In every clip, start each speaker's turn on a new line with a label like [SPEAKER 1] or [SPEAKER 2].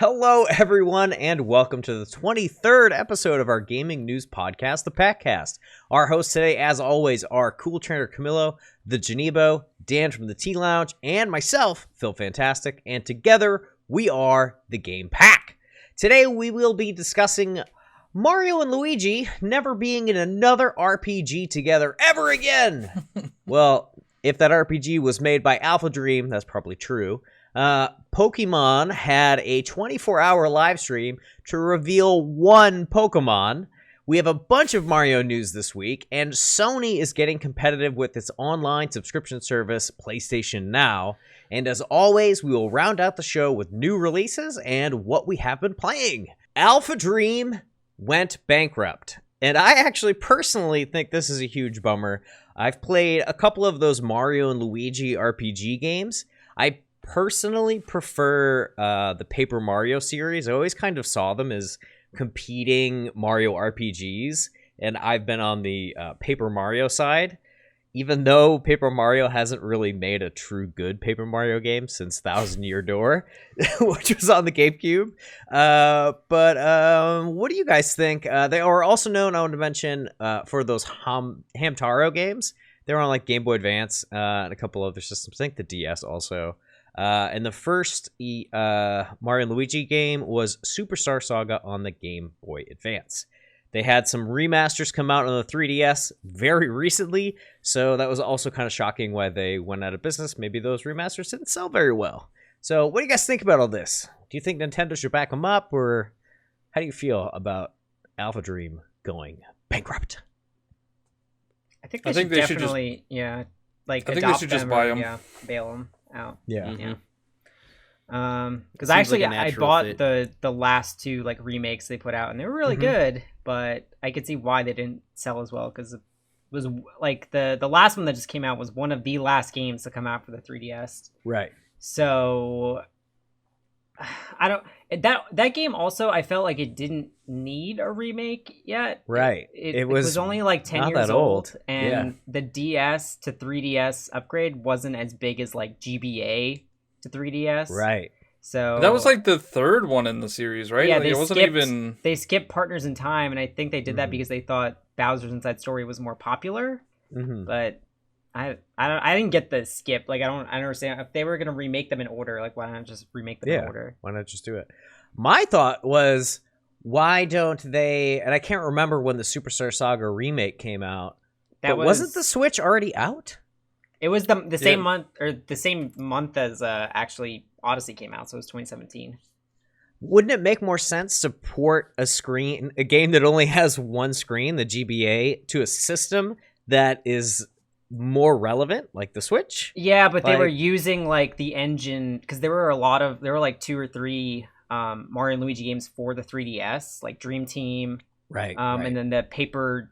[SPEAKER 1] Hello, everyone, and welcome to the 23rd episode of our gaming news podcast, the PackCast. Our hosts today, as always, are Cool Trainer Camilo, the Janebo, Dan from the Tea Lounge, and myself, Phil Fantastic, and together we are the Game Pack. Today we will be discussing Mario and Luigi never being in another RPG together ever again. Well, if that RPG was made by AlphaDream, that's probably true. Pokemon had a 24-hour live stream to reveal one Pokemon. We have a bunch of Mario news this week, and Sony is getting competitive with its online subscription service, PlayStation Now. And as always, we will round out the show with new releases and what we have been playing. AlphaDream went bankrupt, and I actually personally think this is a huge bummer. I've played a couple of those Mario and Luigi RPG games. I personally prefer the Paper Mario series. I always kind of saw them as competing Mario RPGs, and I've been on the Paper Mario side, even though Paper Mario hasn't really made a true good Paper Mario game since Thousand Year Door, which was on the GameCube. But what do you guys think? They are also known, I want to mention, for those Hamtaro games. They were on like Game Boy Advance and a couple other systems. I think the DS also. And the first Mario and Luigi game was Superstar Saga on the Game Boy Advance. They had some remasters come out on the 3DS very recently, so that was also kind of shocking why they went out of business. Maybe those remasters didn't sell very well. So what do you guys think about all this? Do you think Nintendo should back them up, or how do you feel about AlphaDream going bankrupt?
[SPEAKER 2] I think they definitely should just,
[SPEAKER 3] I think they should just buy them.
[SPEAKER 2] Yeah, bail them out.
[SPEAKER 1] Yeah.
[SPEAKER 2] Yeah. Because actually I bought the last two like remakes they put out, and they were really good, but I could see why they didn't sell as well, because it was like the last one that just came out was one of the last games to come out for the 3DS.
[SPEAKER 1] Right.
[SPEAKER 2] So I don't that game also, I felt like it didn't need a remake yet.
[SPEAKER 1] Right.
[SPEAKER 2] It was only like 10 years old, and
[SPEAKER 1] yeah.
[SPEAKER 2] The DS to 3DS upgrade wasn't as big as like GBA to 3DS.
[SPEAKER 1] Right.
[SPEAKER 2] So
[SPEAKER 3] that was like the third one in the series, right?
[SPEAKER 2] Yeah,
[SPEAKER 3] like,
[SPEAKER 2] they skipped Partners in Time, and I think they did that because they thought Bowser's Inside Story was more popular. But I didn't get the skip. Like I don't understand if they were gonna remake them in order. Like why not just remake them in order?
[SPEAKER 1] Why not just do it? My thought was, why don't they? And I can't remember when the Superstar Saga remake came out. Wasn't the Switch already out?
[SPEAKER 2] It was the same month, or the same month as actually Odyssey came out, so it was 2017.
[SPEAKER 1] Wouldn't it make more sense to port a game that only has one screen, the GBA, to a system that is more relevant, like the Switch?
[SPEAKER 2] Yeah, but they were using like the engine, because there were like 2 or 3 Mario and Luigi games for the 3DS, like Dream Team,
[SPEAKER 1] right?
[SPEAKER 2] And then the Paper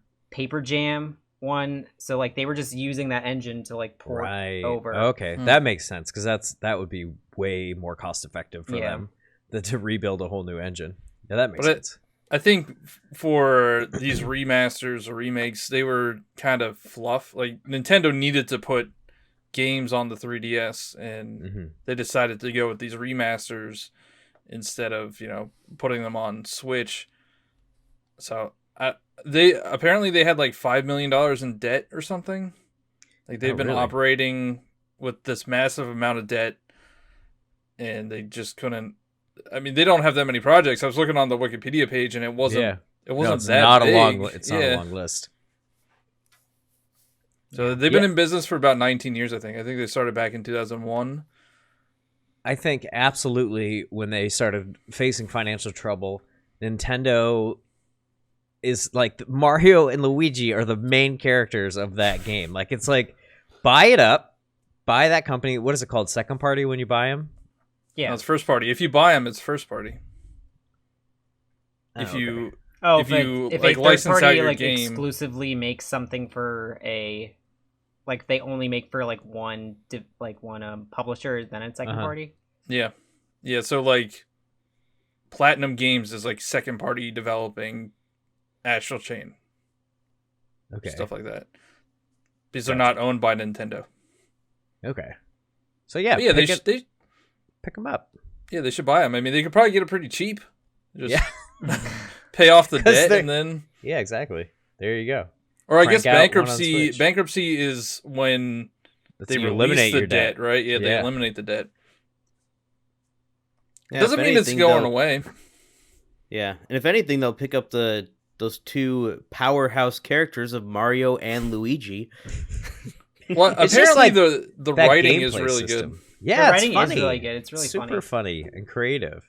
[SPEAKER 2] Jam one. So like they were just using that engine to like port over.
[SPEAKER 1] Okay, that makes sense, because that would be way more cost effective for them than to rebuild a whole new engine. Yeah, that makes sense.
[SPEAKER 3] I think for these remasters or remakes, they were kind of fluff. Like Nintendo needed to put games on the 3DS, and they decided to go with these remasters instead of putting them on Switch. So they had like $5 million in debt or something. Like they've been operating with this massive amount of debt, and they just couldn't. I mean, they don't have that many projects. I was looking on the Wikipedia page, and it wasn't that big.
[SPEAKER 1] It's not a long list.
[SPEAKER 3] So they've been in business for about 19 years, I think. I think they started back in 2001.
[SPEAKER 1] I think absolutely when they started facing financial trouble, Nintendo is like Mario and Luigi are the main characters of that game. Like it's like, buy it up, buy that company. What is it called? Second party when you buy them?
[SPEAKER 3] Yeah, no, it's first party. If you buy them, it's first party. If you like license out your game,
[SPEAKER 2] exclusively makes something for like they only make for like one publisher, then it's second party.
[SPEAKER 3] Yeah. So like, Platinum Games is like second party developing Astral Chain.
[SPEAKER 1] Okay.
[SPEAKER 3] Stuff like that. Because they're not owned by Nintendo.
[SPEAKER 1] Okay. So yeah,
[SPEAKER 3] they
[SPEAKER 1] pick them up.
[SPEAKER 3] Yeah, they should buy them. I mean, they could probably get it pretty cheap. Just pay off the debt and then...
[SPEAKER 1] Yeah, exactly. There you go.
[SPEAKER 3] Or I guess bankruptcy is when they release the debt, right? Yeah, they eliminate the debt. Yeah, doesn't mean it's going away.
[SPEAKER 4] Yeah, and if anything, they'll pick up those two powerhouse characters of Mario and Luigi.
[SPEAKER 3] Well, apparently the writing is really
[SPEAKER 1] system.
[SPEAKER 3] Good.
[SPEAKER 2] Yeah, the writing is really good. It's really
[SPEAKER 1] super funny and creative,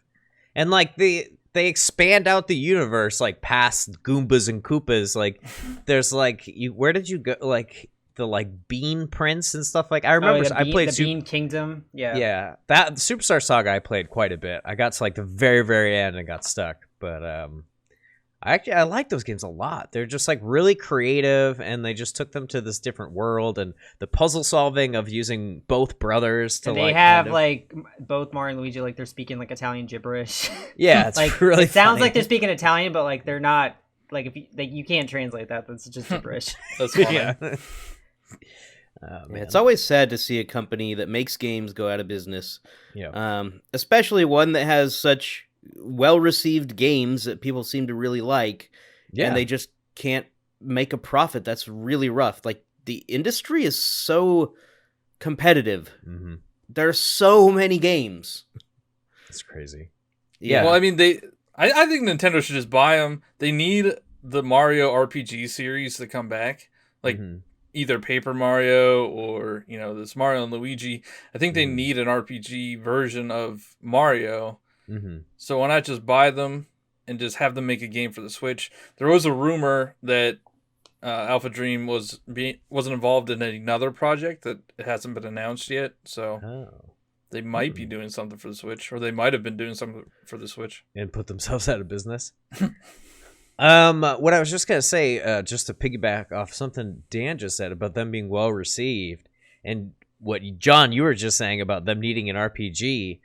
[SPEAKER 1] and like they expand out the universe like past Goombas and Koopas. Like there's like where did you go? Like the Bean Prince and stuff. Like I remember I played
[SPEAKER 2] the Bean Kingdom.
[SPEAKER 1] Yeah, that Superstar Saga I played quite a bit. I got to like the very, very end and got stuck, but I like those games a lot. They're just like really creative, and they just took them to this different world, and the puzzle solving of using both brothers to. And
[SPEAKER 2] they have like both Mario and Luigi, like they're speaking like Italian gibberish.
[SPEAKER 1] Yeah, it's
[SPEAKER 2] like
[SPEAKER 1] really.
[SPEAKER 2] It sounds like they're speaking Italian, but like they're not. Like if you can't translate that, that's just gibberish.
[SPEAKER 3] That's funny.
[SPEAKER 1] Yeah.
[SPEAKER 4] It's always sad to see a company that makes games go out of business.
[SPEAKER 1] Yeah.
[SPEAKER 4] Especially one that has such well-received games that people seem to really like, and they just can't make a profit. That's really rough. Like the industry is so competitive.
[SPEAKER 1] Mm-hmm.
[SPEAKER 4] There are so many games.
[SPEAKER 1] It's crazy.
[SPEAKER 3] Yeah. Well, I mean, I think Nintendo should just buy them. They need the Mario RPG series to come back. Like either Paper Mario or, this Mario and Luigi. I think they need an RPG version of Mario.
[SPEAKER 1] Mm-hmm.
[SPEAKER 3] So why not just buy them and just have them make a game for the Switch? There was a rumor that AlphaDream wasn't involved in another project that hasn't been announced yet. So they might be doing something for the Switch, or they might have been doing something for the Switch
[SPEAKER 1] and put themselves out of business. What I was just gonna say, just to piggyback off something Dan just said about them being well received, and what John you were just saying about them needing an RPG.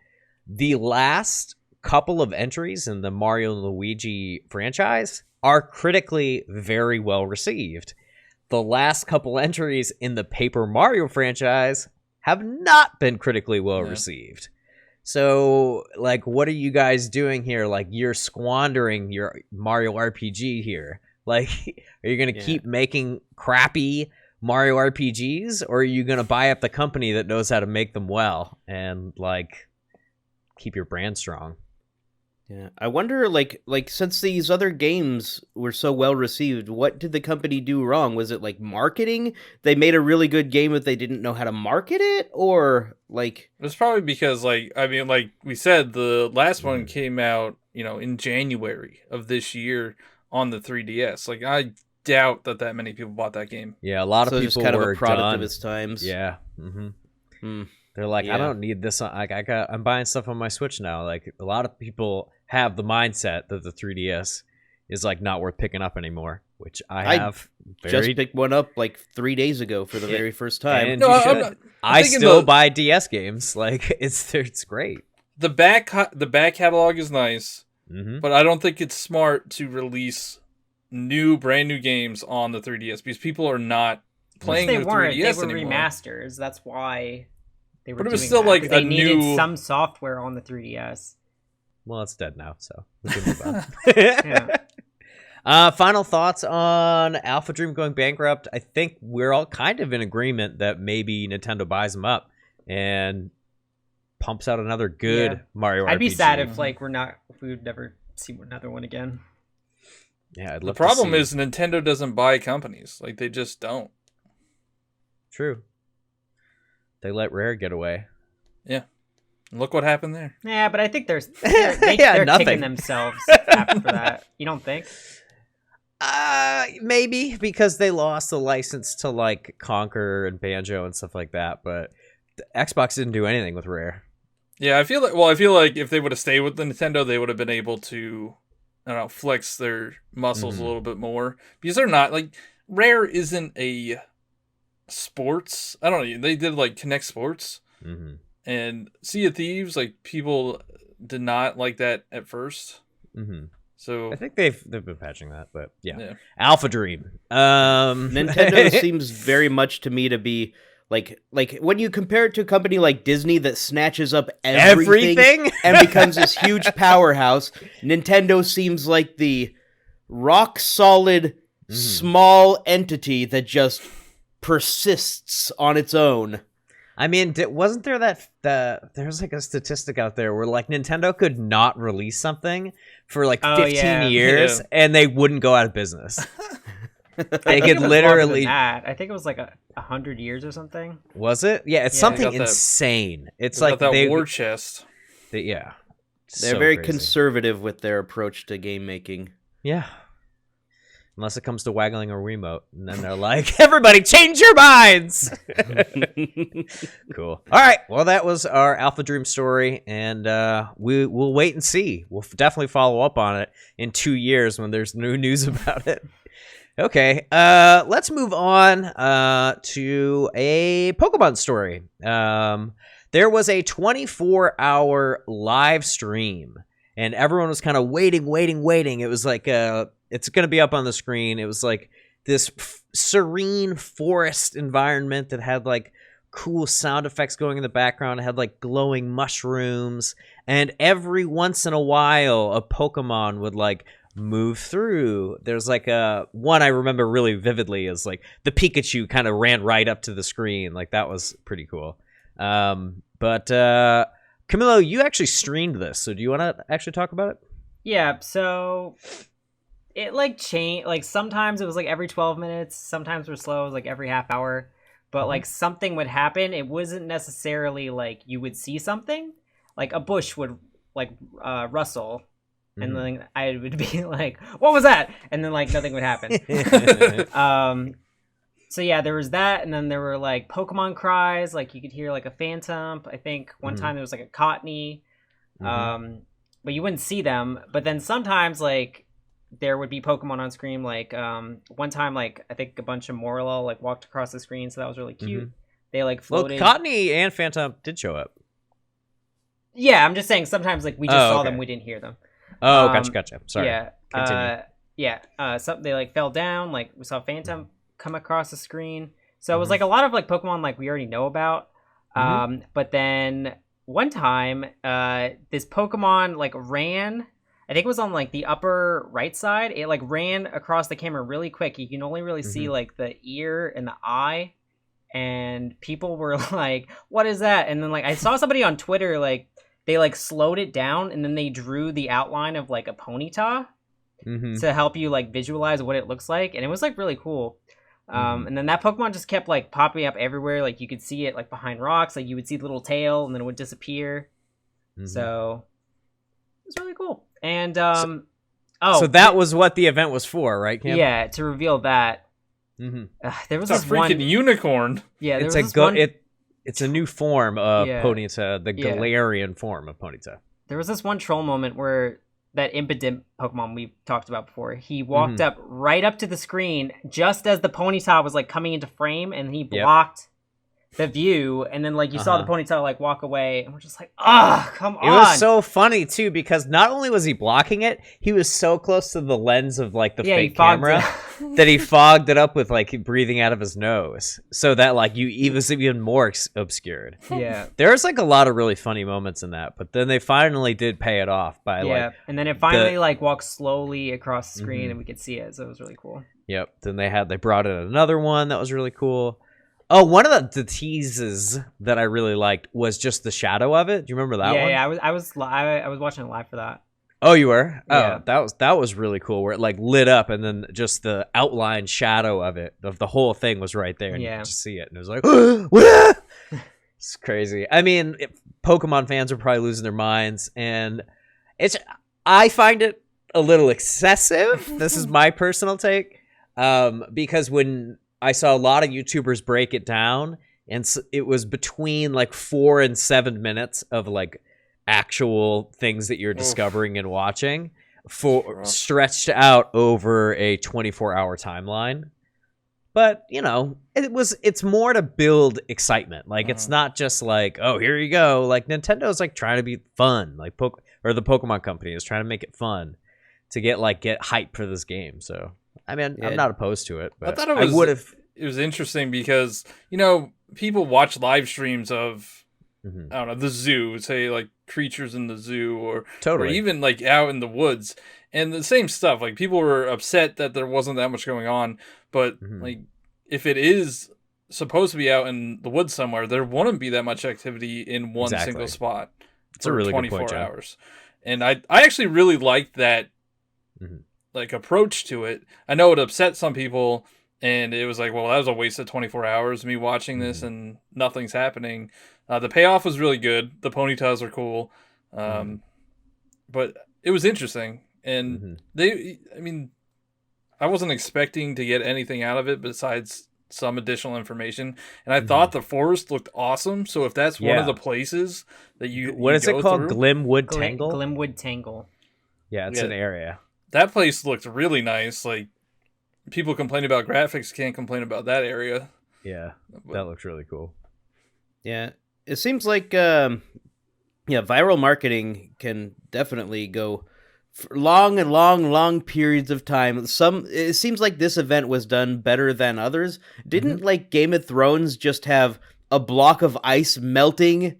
[SPEAKER 1] The last couple of entries in the Mario and Luigi franchise are critically very well received. The last couple entries in the Paper Mario franchise have not been critically well received. So, like, what are you guys doing here? Like, you're squandering your Mario RPG here. Like, are you going to keep making crappy Mario RPGs, or are you going to buy up the company that knows how to make them well and, like, keep your brand strong?
[SPEAKER 4] Yeah, I wonder, like since these other games were so well received, what did the company do wrong? Was it like marketing? They made a really good game, but they didn't know how to market it, or like
[SPEAKER 3] it's probably because like we said, the last one came out in January of this year on the 3DS. Like I doubt that many people bought that game.
[SPEAKER 1] Yeah, a lot of people
[SPEAKER 4] kind
[SPEAKER 1] were
[SPEAKER 4] of a product
[SPEAKER 1] done.
[SPEAKER 4] of its times.
[SPEAKER 1] Yeah. They're like, I don't need this. I'm buying stuff on my Switch now. Like a lot of people have the mindset that the 3DS is like not worth picking up anymore, which I have.
[SPEAKER 4] Just picked one up like 3 days ago for the very first time.
[SPEAKER 1] And I still buy DS games. Like it's great.
[SPEAKER 3] The back catalog is nice, but I don't think it's smart to release brand new games on the 3DS because people are not playing the 3DS anymore.
[SPEAKER 2] They were remasters. That's why.
[SPEAKER 3] But it was still like
[SPEAKER 2] they needed some software on the 3DS.
[SPEAKER 1] Well, it's dead now, so we can move on. Final thoughts on AlphaDream going bankrupt. I think we're all kind of in agreement that maybe Nintendo buys them up and pumps out another good Mario RPG.
[SPEAKER 2] I'd be sad if we would never see another one again.
[SPEAKER 1] Yeah,
[SPEAKER 3] the problem is Nintendo doesn't buy companies. Like they just don't.
[SPEAKER 1] True. They let Rare get away.
[SPEAKER 3] Yeah. Look what happened there.
[SPEAKER 2] Yeah, but I think they're kicking themselves after that. You don't think?
[SPEAKER 1] Maybe because they lost the license to like Conquer and Banjo and stuff like that, but Xbox didn't do anything with Rare.
[SPEAKER 3] Yeah, I feel like if they would have stayed with the Nintendo, they would have been able to, flex their muscles a little bit more, because they're not like Rare isn't a sports. I don't know. They did like Connect Sports and Sea of Thieves. Like people did not like that at first. So
[SPEAKER 1] I think they've been patching that, but yeah. AlphaDream.
[SPEAKER 4] Nintendo seems very much to me to be Like when you compare it to a company like Disney that snatches up everything? And becomes this huge powerhouse, Nintendo seems like the rock solid small entity that just persists on its own.
[SPEAKER 1] I mean, wasn't there there's like a statistic out there where like Nintendo could not release something for like 15 years and they wouldn't go out of business. They could literally.
[SPEAKER 2] I think it was like 100 years or something.
[SPEAKER 1] Was it? Yeah, it's something insane. It's like
[SPEAKER 3] that war chest.
[SPEAKER 1] They're
[SPEAKER 4] very conservative with their approach to game making.
[SPEAKER 1] Yeah. Unless it comes to waggling a remote, and then they're like, "Everybody, change your minds." Cool. All right. Well, that was our AlphaDream story, and we'll wait and see. We'll definitely follow up on it in 2 years when there's new news about it. Okay, let's move on to a Pokemon story. There was a 24-hour live stream, and everyone was kind of waiting. It was like, it's going to be up on the screen. It was like this serene forest environment that had like cool sound effects going in the background. It had like glowing mushrooms, and every once in a while, a Pokemon would like move through. There's like one I remember really vividly is like the Pikachu kind of ran right up to the screen. Like that was pretty cool. But Camilo, you actually streamed this, so do you want to actually talk about it?
[SPEAKER 2] Yeah, so it like changed. Like sometimes it was like every 12 minutes, sometimes we're slow, it was like every half hour, but like something would happen. It wasn't necessarily like you would see something, like a bush would like rustle. And then I would be like, what was that? And then like nothing would happen. So yeah, there was that. And then there were like Pokemon cries. Like you could hear like a Phantom. I think one time there was like a Cottony. But you wouldn't see them. But then sometimes like there would be Pokemon on screen. Like one time, like I think a bunch of Morlul like walked across the screen. So that was really cute. They like floated.
[SPEAKER 1] Well, Cottony and Phantom did show up.
[SPEAKER 2] Yeah, I'm just saying sometimes like we just saw them. We didn't hear them.
[SPEAKER 1] Oh, gotcha. Sorry.
[SPEAKER 2] Yeah. They like fell down. Like we saw Phantom come across the screen. So it was like a lot of like Pokemon like we already know about. But then one time, this Pokemon like ran. I think it was on like the upper right side. It like ran across the camera really quick. You can only really see like the ear and the eye. And people were like, "What is that?" And then like I saw somebody on Twitter like. They like slowed it down and then they drew the outline of like a Ponyta to help you like visualize what it looks like. And it was like really cool. And then that Pokemon just kept like popping up everywhere. Like you could see it like behind rocks, like you would see the little tail and then it would disappear. So it was really cool. And
[SPEAKER 1] so that was what the event was for, right, Cam?
[SPEAKER 2] Yeah, to reveal that. There was
[SPEAKER 3] this freaking unicorn.
[SPEAKER 2] Yeah, there
[SPEAKER 1] was It's a new form of Ponyta, the Galarian form of Ponyta.
[SPEAKER 2] There was this one troll moment where that Impidimp Pokemon we talked about before, he walked up right up to the screen just as the Ponyta was like coming into frame, and he blocked the view, and then like you saw the Ponyta like walk away, and we're just like, come on.
[SPEAKER 1] It was so funny too, because not only was he blocking it, he was so close to the lens of like the fake camera that he fogged it up with like breathing out of his nose, so that like it was even more obscured.
[SPEAKER 2] Yeah,
[SPEAKER 1] there's like a lot of really funny moments in that, but then they finally did pay it off by like,
[SPEAKER 2] and then it finally like walked slowly across the screen, and we could see it, so it was really cool.
[SPEAKER 1] Yep. Then they brought in another one that was really cool. Oh, one of the teases that I really liked was just the shadow of it. Do you remember that one?
[SPEAKER 2] Yeah, I was watching it live for that.
[SPEAKER 1] Oh, you were?
[SPEAKER 2] Yeah.
[SPEAKER 1] Oh, that was really cool, where it like lit up and then just the outline shadow of it, of the whole thing was right there, and you could just see it, and it was like, what? It's crazy. I mean, Pokemon fans are probably losing their minds, and I find it a little excessive. This is my personal take, because when I saw a lot of YouTubers break it down, and it was between like 4 and 7 minutes of like actual things that you're discovering and watching stretched out over a 24-hour timeline. But, you know, it's more to build excitement. Like, it's not just like, oh, here you go. Like, Nintendo's like trying to be fun. Like, or the Pokemon company is trying to make it fun to get hype for this game. So, I mean, I'm not opposed to it, but I would have.
[SPEAKER 3] It was interesting because, you know, people watch live streams of, I don't know, the zoo, say like creatures in the zoo or even like out in the woods, and the same stuff. Like people were upset that there wasn't that much going on, but like if it is supposed to be out in the woods somewhere, there wouldn't be that much activity in one single spot for
[SPEAKER 1] really
[SPEAKER 3] 24
[SPEAKER 1] good point,
[SPEAKER 3] hours. And I actually really liked that like approach to it. I know it upset some people, and it was like, well, that was a waste of 24 hours me watching this and nothing's happening. The payoff was really good. The Ponytas are cool. But it was interesting. And I wasn't expecting to get anything out of it besides some additional information, and I thought the forest looked awesome. So if that's one of the places that
[SPEAKER 1] what is it called? Glimwood Tangle?
[SPEAKER 2] Glimwood Tangle.
[SPEAKER 1] Yeah, it's an area.
[SPEAKER 3] That place looked really nice. Like, people complain about graphics, can't complain about that area.
[SPEAKER 1] Yeah, that looks really cool.
[SPEAKER 4] Yeah, it seems like viral marketing can definitely go for long periods of time. It seems like this event was done better than others. Didn't like Game of Thrones just have a block of ice melting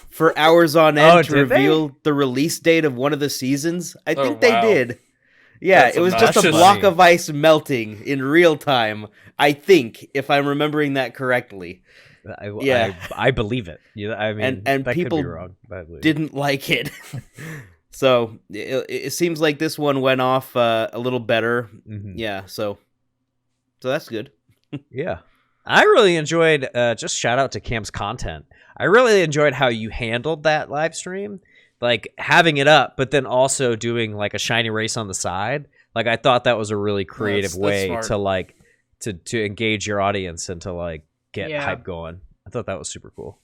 [SPEAKER 4] for hours on end to reveal the release date of one of the seasons? I think they did. Yeah, it was just a block of ice melting in real time, I think, if I'm remembering that correctly.
[SPEAKER 1] I believe it. I mean,
[SPEAKER 4] and
[SPEAKER 1] that
[SPEAKER 4] people
[SPEAKER 1] could be wrong, but
[SPEAKER 4] didn't like it. So it seems like this one went off a little better. Yeah, so that's good.
[SPEAKER 1] Yeah. I really enjoyed, just shout out to Cam's content. I really enjoyed how you handled that live stream, like having it up, but then also doing like a shiny race on the side. Like, I thought that was a really creative way to like, to engage your audience and to like get hype going. I thought that was super cool.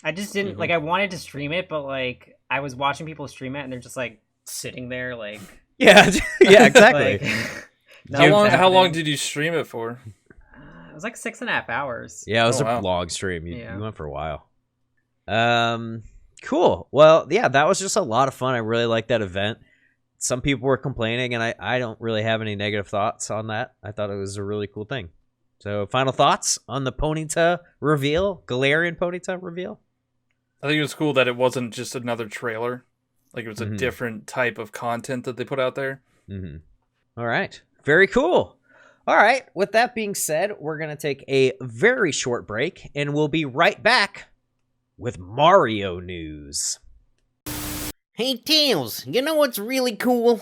[SPEAKER 2] I just didn't like, I wanted to stream it, but like I was watching people stream it and they're just like sitting there like,
[SPEAKER 1] yeah, exactly.
[SPEAKER 2] Like,
[SPEAKER 3] how long did you stream it for?
[SPEAKER 2] It was like 6.5 hours.
[SPEAKER 1] Yeah, it was a long stream. You went for a while. Cool. Well, yeah, that was just a lot of fun. I really liked that event. Some people were complaining, and I don't really have any negative thoughts on that. I thought it was a really cool thing. So, final thoughts on the Ponyta reveal? Galarian Ponyta reveal?
[SPEAKER 3] I think it was cool that it wasn't just another trailer. Like, it was a different type of content that they put out there.
[SPEAKER 1] All right. Very cool. All right. With that being said, we're going to take a very short break, and we'll be right back with Mario news.
[SPEAKER 5] Hey, Tails, you know what's really cool?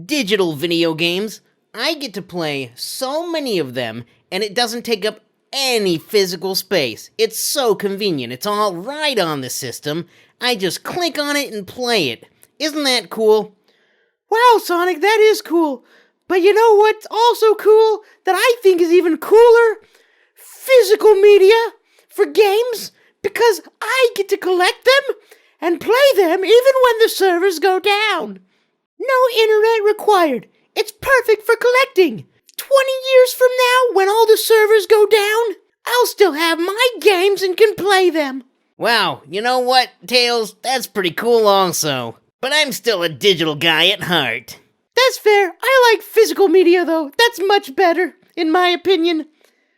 [SPEAKER 5] Digital video games. I get to play so many of them, and it doesn't take up any physical space. It's so convenient. It's all right on the system. I just click on it and play it. Isn't that cool?
[SPEAKER 6] Wow, Sonic, that is cool. But you know what's also cool that I think is even cooler? Physical media for games, because I get to collect them and play them even when the servers go down. No internet required. It's perfect for collecting. 20 years from now, when all the servers go down, I'll still have my games and can play them.
[SPEAKER 5] Wow, you know what, Tails? That's pretty cool also. But I'm still a digital guy at heart.
[SPEAKER 6] That's fair. I like physical media, though. That's much better, in my opinion.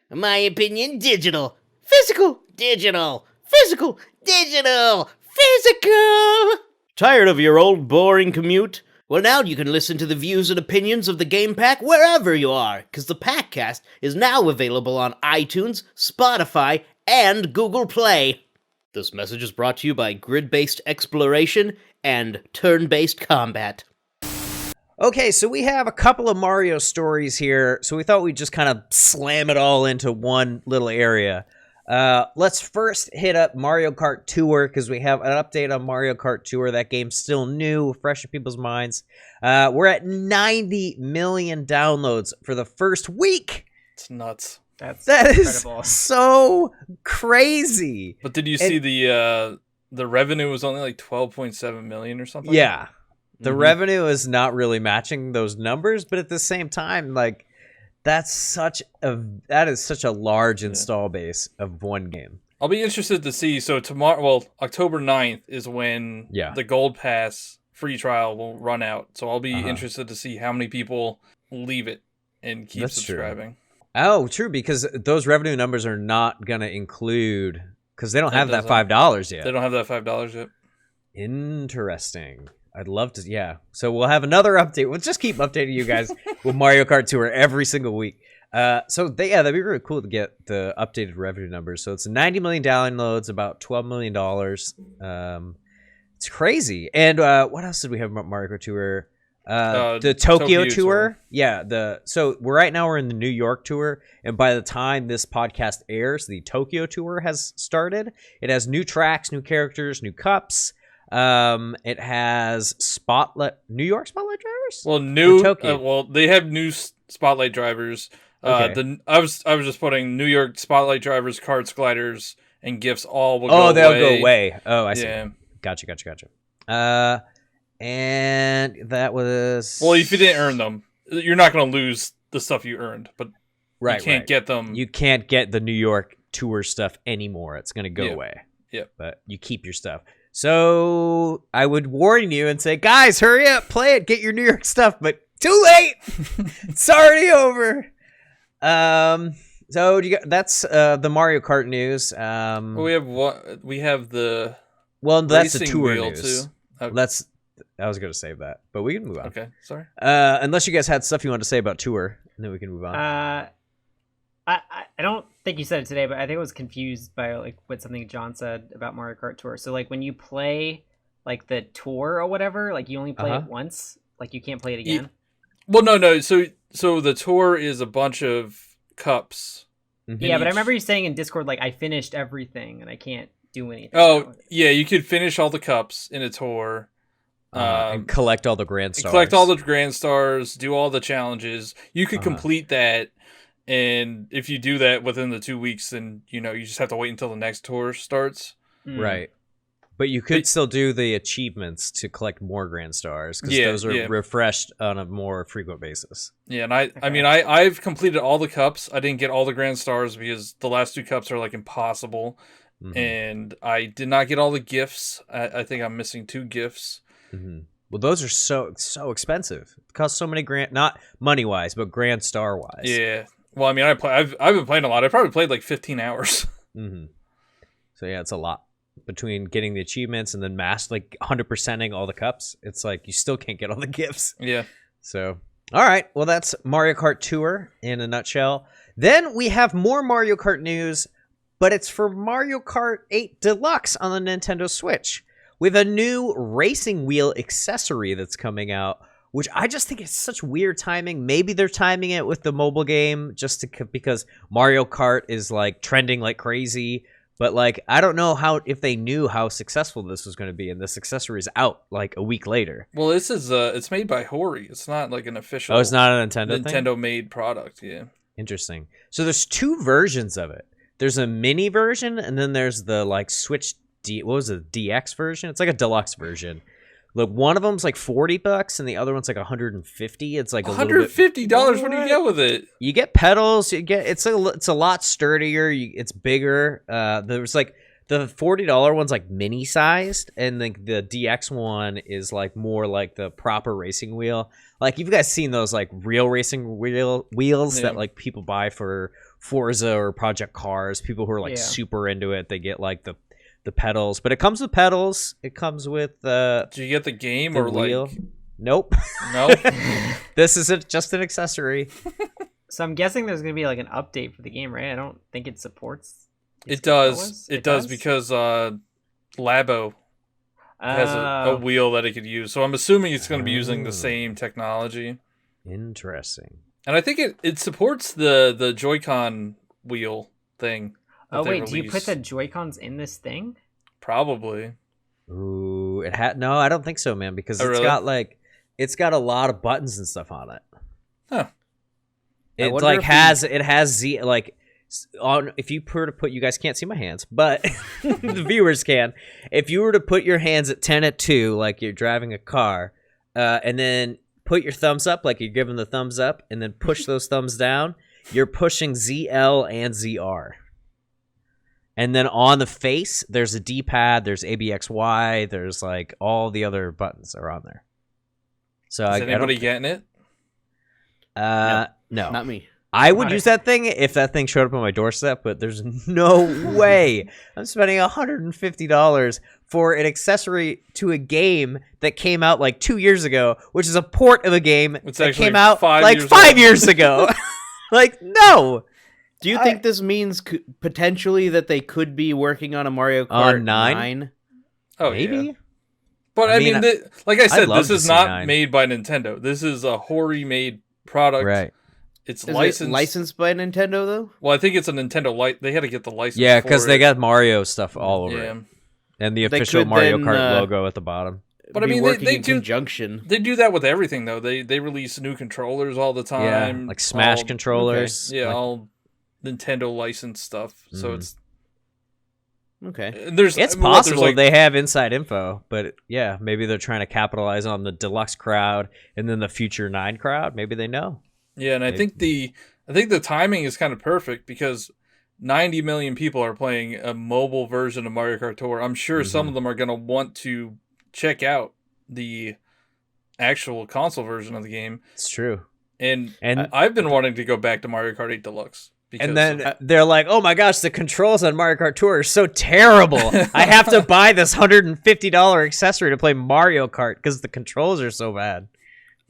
[SPEAKER 5] My opinion, digital.
[SPEAKER 6] Physical.
[SPEAKER 5] Digital.
[SPEAKER 6] Physical.
[SPEAKER 5] Digital.
[SPEAKER 6] Physical.
[SPEAKER 4] Tired of your old boring commute? Well, now you can listen to the views and opinions of the Game Pack wherever you are, because the PackCast is now available on iTunes, Spotify, and Google Play. This message is brought to you by grid-based exploration and turn-based combat.
[SPEAKER 1] Okay, so we have a couple of Mario stories here, so we thought we'd just kind of slam it all into one little area. Let's first hit up Mario Kart Tour, because we have an update on Mario Kart Tour. That game's still new, fresh in people's minds. We're at 90 million downloads for the first week.
[SPEAKER 3] It's nuts.
[SPEAKER 1] That
[SPEAKER 2] incredible.
[SPEAKER 1] Is so crazy.
[SPEAKER 3] But did you see the revenue was only like 12.7 million or something?
[SPEAKER 1] Yeah. The revenue is not really matching those numbers, but at the same time, like, that is such a large install base of one game.
[SPEAKER 3] I'll be interested to see. So tomorrow, October 9th is when the Gold Pass free trial will run out. So I'll be interested to see how many people leave it and keep subscribing.
[SPEAKER 1] True. Oh, true, because those revenue numbers are not going to include, because they don't have that $5 yet.
[SPEAKER 3] They don't have that $5 yet.
[SPEAKER 1] Interesting. I'd love to, yeah. So we'll have another update. We'll just keep updating you guys with Mario Kart Tour every single week. That'd be really cool to get the updated revenue numbers. So it's 90 million downloads, about $12 million. It's crazy. And what else did we have about Mario Kart Tour? The Tokyo tour. Yeah. So right now we're in the New York tour, and by the time this podcast airs, the Tokyo tour has started. It has new tracks, new characters, new cups. It has New York spotlight drivers.
[SPEAKER 3] Well, Tokyo. They have new spotlight drivers. Okay. I was just putting New York spotlight drivers, karts, gliders, and gifts all will go away.
[SPEAKER 1] They'll go away. Oh, I see. Yeah. Gotcha. And that was...
[SPEAKER 3] Well, if you didn't earn them, you're not going to lose the stuff you earned, but you can't get them.
[SPEAKER 1] You can't get the New York tour stuff anymore. It's going to go away.
[SPEAKER 3] Yeah.
[SPEAKER 1] But you keep your stuff. So I would warn you and say, guys, hurry up, play it, get your New York stuff, but too late. It's already over. So that's the Mario Kart news.
[SPEAKER 3] We have the
[SPEAKER 1] that's the tour news.
[SPEAKER 3] Too. Okay.
[SPEAKER 1] I was going to save that, but we can move on.
[SPEAKER 3] Okay, sorry.
[SPEAKER 1] Unless you guys had stuff you wanted to say about tour, and then we can move on.
[SPEAKER 2] I don't think you said it today, but I think I was confused by what something John said about Mario Kart Tour. So when you play the tour or whatever, you only play it once, you can't play it again.
[SPEAKER 3] Well, no. So the tour is a bunch of cups.
[SPEAKER 2] Mm-hmm. Yeah, but I remember you saying in Discord I finished everything and I can't do anything.
[SPEAKER 3] Oh, yeah, you could finish all the cups in a tour.
[SPEAKER 1] And collect all the grand stars.
[SPEAKER 3] Do all the challenges. You could complete that. And if you do that within the 2 weeks, then, you just have to wait until the next tour starts.
[SPEAKER 1] Right. But you could still do the achievements to collect more grand stars, because those are refreshed on a more frequent basis.
[SPEAKER 3] Yeah, and I've completed all the cups. I didn't get all the grand stars because the last 2 cups are impossible. Mm-hmm. And I did not get all the gifts. I think I'm missing 2 gifts.
[SPEAKER 1] Mm-hmm. Well, those are so expensive. It costs so many not money-wise, but grand star-wise.
[SPEAKER 3] Yeah. Well, I've been playing a lot. I probably played 15 hours.
[SPEAKER 1] Mm-hmm. So yeah, it's a lot between getting the achievements and then 100%ing all the cups. It's you still can't get all the gifts.
[SPEAKER 3] Yeah.
[SPEAKER 1] So, all right. Well, that's Mario Kart Tour in a nutshell. Then we have more Mario Kart news, but it's for Mario Kart 8 Deluxe on the Nintendo Switch, with a new racing wheel accessory that's coming out, which I just think is such weird timing. Maybe they're timing it with the mobile game because Mario Kart is trending like crazy. But I don't know if they knew how successful this was going to be, and this accessory is out a week later.
[SPEAKER 3] Well, this is it's made by Hori. It's not an official.
[SPEAKER 1] Oh, it's not a Nintendo
[SPEAKER 3] made product. Yeah.
[SPEAKER 1] Interesting. So there's 2 versions of it. There's a mini version, and then there's the Switch what was it, DX version? It's a deluxe version. One of them's $40 and the other one's $150. It's
[SPEAKER 3] $150. What do you get with it?
[SPEAKER 1] You get pedals. It's a lot sturdier. It's bigger. There's the $40 one's mini sized, and the DX one is more the proper racing wheel. If you guys seen those real racing wheels that people buy for Forza or Project Cars, people who are super into it, they get the pedals, but it comes with pedals. It comes with
[SPEAKER 3] do you get the game or
[SPEAKER 1] wheel? Nope. This isn't just an accessory.
[SPEAKER 2] So I'm guessing there's gonna be an update for the game, right? I don't think it supports.
[SPEAKER 3] It does because Labo has a wheel that it could use. So I'm assuming it's going to be using the same technology.
[SPEAKER 1] Interesting.
[SPEAKER 3] And I think it supports the Joy-Con wheel thing.
[SPEAKER 2] Oh wait, do you put the Joy-Cons in this thing?
[SPEAKER 3] Probably.
[SPEAKER 1] Ooh, no, I don't think so, man, because it's got a lot of buttons and stuff on it.
[SPEAKER 3] Huh.
[SPEAKER 1] It has if you were to put, you guys can't see my hands, but the viewers can. If you were to put your hands at 10 at 2, like you're driving a car, and then put your thumbs up like you're giving the thumbs up, and then push those thumbs down, you're pushing ZL and ZR. And then on the face, there's a D-pad, there's ABXY, there's all the other buttons are on there. So
[SPEAKER 3] is anybody getting it?
[SPEAKER 1] No,
[SPEAKER 4] not me.
[SPEAKER 1] I would use that thing if that thing showed up on my doorstep, but there's no way I'm spending $150 for an accessory to a game that came out like 2 years ago, which is a port of a game that came out like 5 years ago. Like, no.
[SPEAKER 4] Do you think this means potentially that they could be working on a Mario Kart 9?
[SPEAKER 3] Oh,
[SPEAKER 1] maybe.
[SPEAKER 3] Yeah. But I mean like I said, this is not made by Nintendo. This is a Hori-made product.
[SPEAKER 1] Right.
[SPEAKER 3] It's
[SPEAKER 4] licensed by Nintendo, though?
[SPEAKER 3] Well, I think it's a Nintendo they had to get the license.
[SPEAKER 1] Yeah, because they got Mario stuff all over it. And the official Mario Kart logo at the bottom.
[SPEAKER 3] But I mean, they do
[SPEAKER 4] conjunction.
[SPEAKER 3] They do that with everything, though. They release new controllers all the time.
[SPEAKER 1] Yeah, like Smash controllers.
[SPEAKER 3] Okay. Yeah, all Nintendo licensed stuff. So it's
[SPEAKER 4] okay.
[SPEAKER 1] It's possible they have inside info, but yeah, maybe they're trying to capitalize on the deluxe crowd and then the future 9 crowd. Maybe they know.
[SPEAKER 3] Yeah, and I think the timing is kind of perfect because 90 million people are playing a mobile version of Mario Kart Tour. I'm sure some of them are going to want to check out the actual console version of the game.
[SPEAKER 1] It's true.
[SPEAKER 3] And I've been wanting to go back to Mario Kart 8 Deluxe.
[SPEAKER 1] And then they're like, oh my gosh, the controls on Mario Kart Tour are so terrible. I have to buy this $150 accessory to play Mario Kart because the controls are so bad.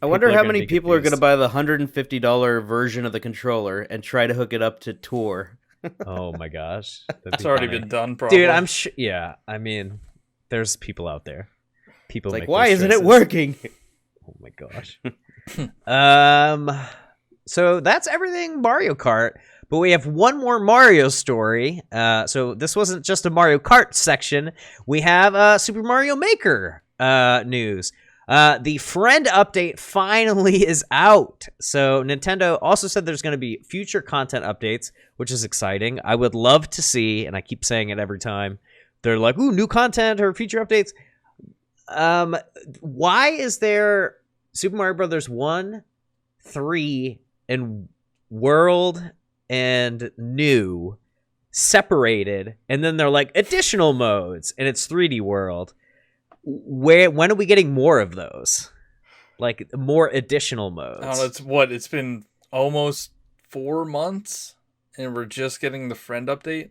[SPEAKER 4] I wonder how many people are going to buy the $150 version of the controller and try to hook it up to Tour.
[SPEAKER 1] Oh my gosh.
[SPEAKER 3] That's already been done, probably.
[SPEAKER 1] Dude, I'm sure. Yeah, I mean, there's people out there. People
[SPEAKER 4] like, why isn't it working?
[SPEAKER 1] Oh my gosh. So that's everything Mario Kart. But we have one more Mario story. So this wasn't just a Mario Kart section. We have Super Mario Maker news. The Friend update finally is out. So Nintendo also said there's going to be future content updates, which is exciting. I would love to see, and I keep saying it every time, they're like, ooh, new content or future updates. Why is there Super Mario Brothers 1, 3, and World and New separated, and then they're like additional modes, and it's 3D World? When are we getting more of those? Like more additional modes?
[SPEAKER 3] I don't know, it's been almost 4 months, and we're just getting the Friend update.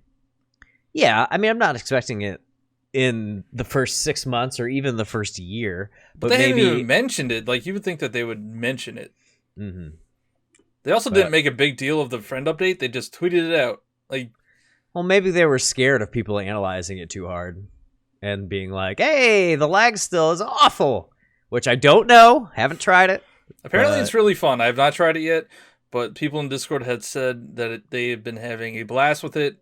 [SPEAKER 1] Yeah, I mean, I'm not expecting it in the first 6 months or even the first year, but
[SPEAKER 3] they
[SPEAKER 1] maybe
[SPEAKER 3] haven't even mentioned it. Like, you would think that they would mention it.
[SPEAKER 1] Mm-hmm.
[SPEAKER 3] They also didn't make a big deal of the Friend update. They just tweeted it out. Like,
[SPEAKER 1] well, maybe they were scared of people analyzing it too hard and being like, hey, the lag still is awful, which I don't know. Haven't tried it.
[SPEAKER 3] Apparently it's really fun. I have not tried it yet, but people in Discord had said that they have been having a blast with it.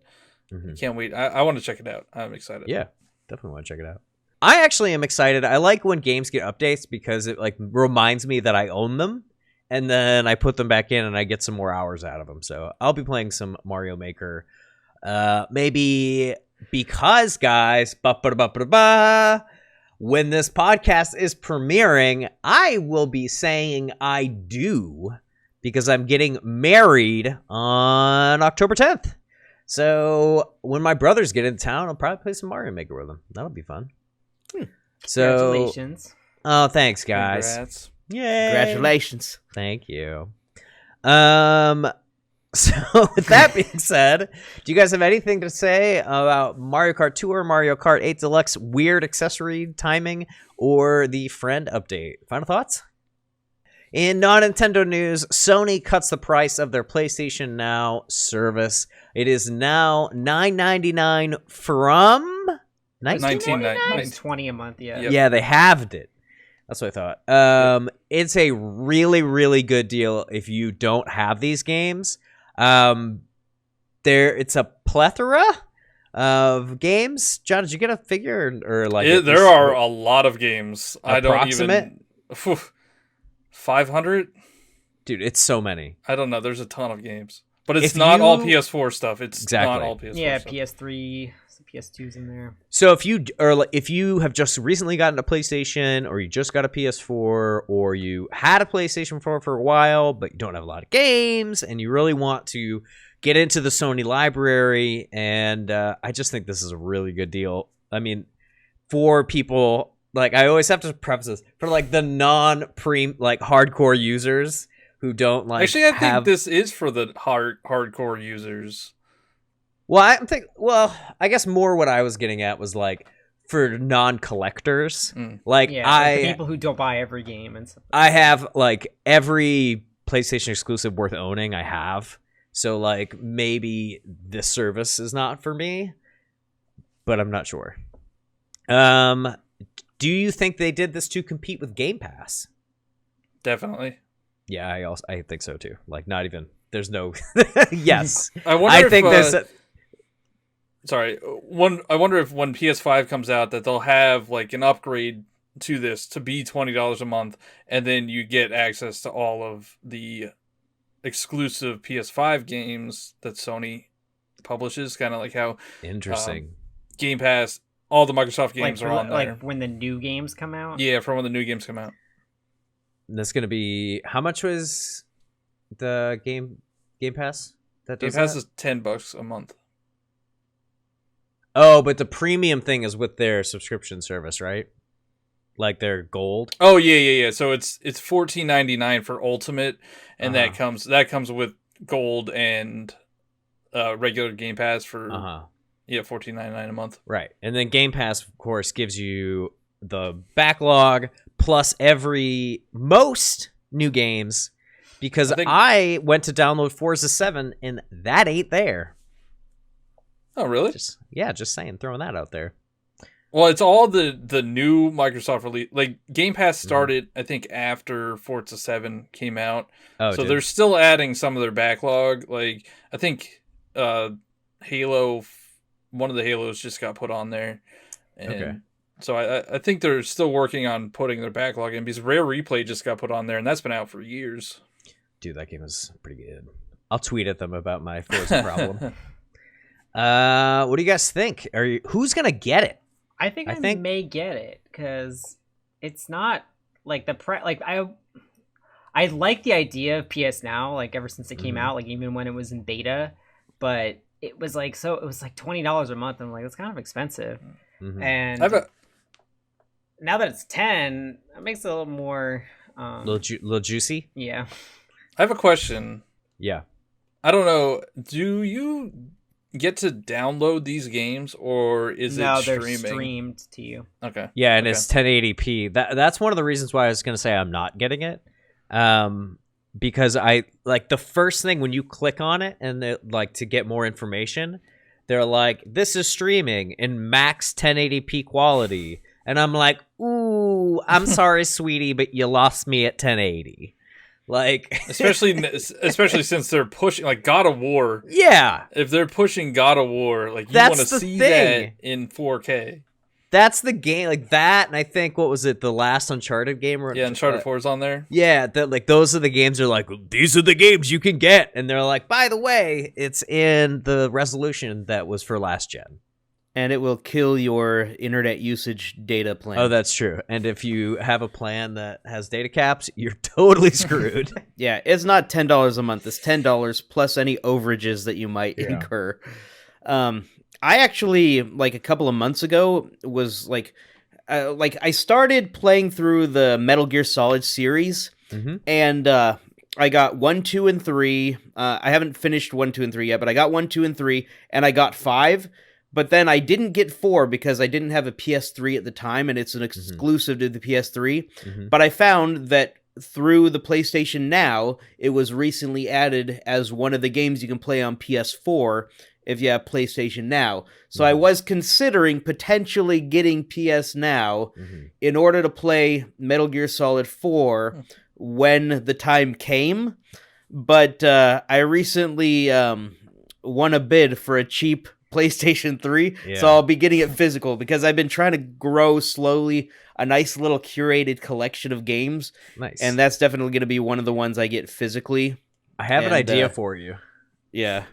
[SPEAKER 3] Mm-hmm. Can't wait. I want to check it out. I'm excited.
[SPEAKER 1] Yeah, definitely want to check it out. I actually am excited. I like when games get updates because it like reminds me that I own them, and then I put them back in and I get some more hours out of them. So I'll be playing some Mario Maker. Maybe because, guys, when this podcast is premiering, I will be saying I do because I'm getting married on October 10th. So when my brothers get in town, I'll probably play some Mario Maker with them. That'll be fun. So,
[SPEAKER 2] congratulations.
[SPEAKER 1] Oh, thanks, guys.
[SPEAKER 3] Congrats.
[SPEAKER 1] Yay.
[SPEAKER 4] Congratulations.
[SPEAKER 1] Thank you. So with that being said, do you guys have anything to say about Mario Kart Tour, Mario Kart 8 Deluxe weird accessory timing, or the Friend update? Final thoughts? In non-Nintendo news, Sony cuts the price of their PlayStation Now service. It is now $9.99 from
[SPEAKER 3] $19.99.
[SPEAKER 2] It's $20 a month, yeah.
[SPEAKER 3] Yep.
[SPEAKER 1] Yeah, they halved it. That's what I thought. It's a really, really good deal if you don't have these games. It's a plethora of games. John, did you get a figure or like?
[SPEAKER 3] There are a lot of games.
[SPEAKER 1] Approximate?
[SPEAKER 3] I don't even. 500?
[SPEAKER 1] Dude, it's so many.
[SPEAKER 3] I don't know. There's a ton of games, but it's not all PS4 stuff. It's not all PS4.
[SPEAKER 2] Yeah,
[SPEAKER 3] stuff.
[SPEAKER 2] PS3, some PS2s in there.
[SPEAKER 1] So if you have just recently gotten a PlayStation, or you just got a PS4, or you had a PlayStation 4 for a while, but you don't have a lot of games, and you really want to get into the Sony library, and I just think this is a really good deal. I mean, for people, like, I always have to preface this, for like the non-hardcore users who don't like.
[SPEAKER 3] Actually, I think this is for the hardcore users.
[SPEAKER 1] Well, I guess more what I was getting at was like for non-collectors. Like
[SPEAKER 2] the people who don't buy every game and stuff.
[SPEAKER 1] I have like every PlayStation exclusive worth owning. I have. So like maybe this service is not for me, but I'm not sure. Do you think they did this to compete with Game Pass?
[SPEAKER 3] Definitely.
[SPEAKER 1] Yeah, I think so too. Like not even there's no yes.
[SPEAKER 3] I wonder I wonder if when PS5 comes out that they'll have like an upgrade to this to be $20 a month, and then you get access to all of the exclusive PS5 games that Sony publishes, kind of like how
[SPEAKER 1] interesting
[SPEAKER 3] Game Pass, all the Microsoft games are on there.
[SPEAKER 2] Like when the new games come out?
[SPEAKER 3] Yeah, from when the new games come out.
[SPEAKER 1] And that's going to be, how much was the Game Pass?
[SPEAKER 3] Game Pass is $10 a month.
[SPEAKER 1] Oh, but the premium thing is with their subscription service, right? Like their gold.
[SPEAKER 3] Oh yeah. So it's $14.99 for Ultimate, and that comes with gold and regular Game Pass for $14.99 a month.
[SPEAKER 1] Right, and then Game Pass, of course, gives you the backlog plus most new games. Because I went to download Forza 7 and that ain't there.
[SPEAKER 3] Oh really?
[SPEAKER 1] Just saying, throwing that out there.
[SPEAKER 3] Well, it's all the new Microsoft release. Like Game Pass started, I think, after Forza 7 came out. Oh, so they're still adding some of their backlog. Like I think Halo, one of the Halos just got put on there. And so I think they're still working on putting their backlog in, because Rare Replay just got put on there, and that's been out for years.
[SPEAKER 1] Dude, that game is pretty good. I'll tweet at them about my Forza problem. What do you guys think? Who's gonna get it?
[SPEAKER 2] I think I may get it, because it's not like I like the idea of PS Now, like ever since it came out, like even when it was in beta, but it was like $20 a month. I'm like, it's kind of expensive. And now that it's 10, it makes it a little more
[SPEAKER 1] little juicy.
[SPEAKER 2] Yeah.
[SPEAKER 3] I have a question.
[SPEAKER 1] Yeah.
[SPEAKER 3] I don't know. Do you get to download these games, or is it streaming?
[SPEAKER 2] They're streamed to you.
[SPEAKER 3] Okay.
[SPEAKER 1] Yeah, and it's 1080p. That's one of the reasons why I was going to say I'm not getting it. Because I like the first thing when you click on it and like to get more information, they're like, this is streaming in max 1080p quality. And I'm like, ooh, I'm sorry, sweetie, but you lost me at 1080. Like,
[SPEAKER 3] especially since they're pushing like God of War.
[SPEAKER 1] Yeah.
[SPEAKER 3] If they're pushing God of War, like you want to see that in 4K.
[SPEAKER 1] That's the game, like that, and I think, what was it, the last Uncharted game?
[SPEAKER 3] Uncharted 4 is on there.
[SPEAKER 1] Yeah, those are the games they're like, these are the games you can get. And they're like, by the way, it's in the resolution that was for last gen.
[SPEAKER 4] And it will kill your internet usage data plan.
[SPEAKER 1] Oh, that's true. And if you have a plan that has data caps, you're totally screwed.
[SPEAKER 4] Yeah, it's not $10 a month. It's $10 plus any overages that you might incur. I actually, like a couple of months ago, was like I started playing through the Metal Gear Solid series, and I got 1, 2, and 3. I haven't finished 1, 2, and 3 yet, but I got 1, 2, and 3, and I got 5. But then I didn't get 4 because I didn't have a PS3 at the time, and it's an exclusive to the PS3. But I found that through the PlayStation Now, it was recently added as one of the games you can play on PS4 if you have PlayStation Now. So I was considering potentially getting PS Now in order to play Metal Gear Solid 4 when the time came. But I recently won a bid for a cheap PlayStation 3, so I'll be getting it physical, because I've been trying to grow slowly a nice little curated collection of games.
[SPEAKER 1] Nice.
[SPEAKER 4] And that's definitely going to be one of the ones I get physically.
[SPEAKER 1] I have an idea for you.
[SPEAKER 4] Yeah.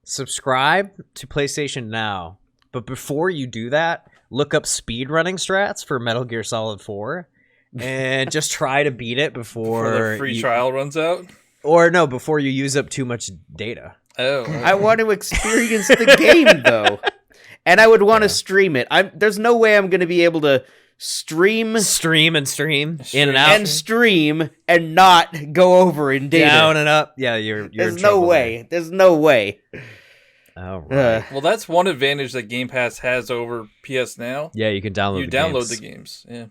[SPEAKER 1] Subscribe to PlayStation Now, but before you do that, look up speedrunning strats for Metal Gear Solid 4 and just try to beat it before
[SPEAKER 3] the free trial runs out.
[SPEAKER 1] Or no, before you use up too much data.
[SPEAKER 3] Oh,
[SPEAKER 4] I want to experience the game though, and I would want to stream it. There's no way I'm going to be able to stream
[SPEAKER 1] in and out,
[SPEAKER 4] and stream and not go over in data.
[SPEAKER 1] Down and up. Yeah, you're
[SPEAKER 4] There's
[SPEAKER 1] in
[SPEAKER 4] no
[SPEAKER 1] trouble
[SPEAKER 4] way.
[SPEAKER 1] there.
[SPEAKER 4] There's no way.
[SPEAKER 1] All right.
[SPEAKER 3] Well, that's one advantage that Game Pass has over PS Now.
[SPEAKER 1] Yeah, you can download.
[SPEAKER 3] The games. Yeah.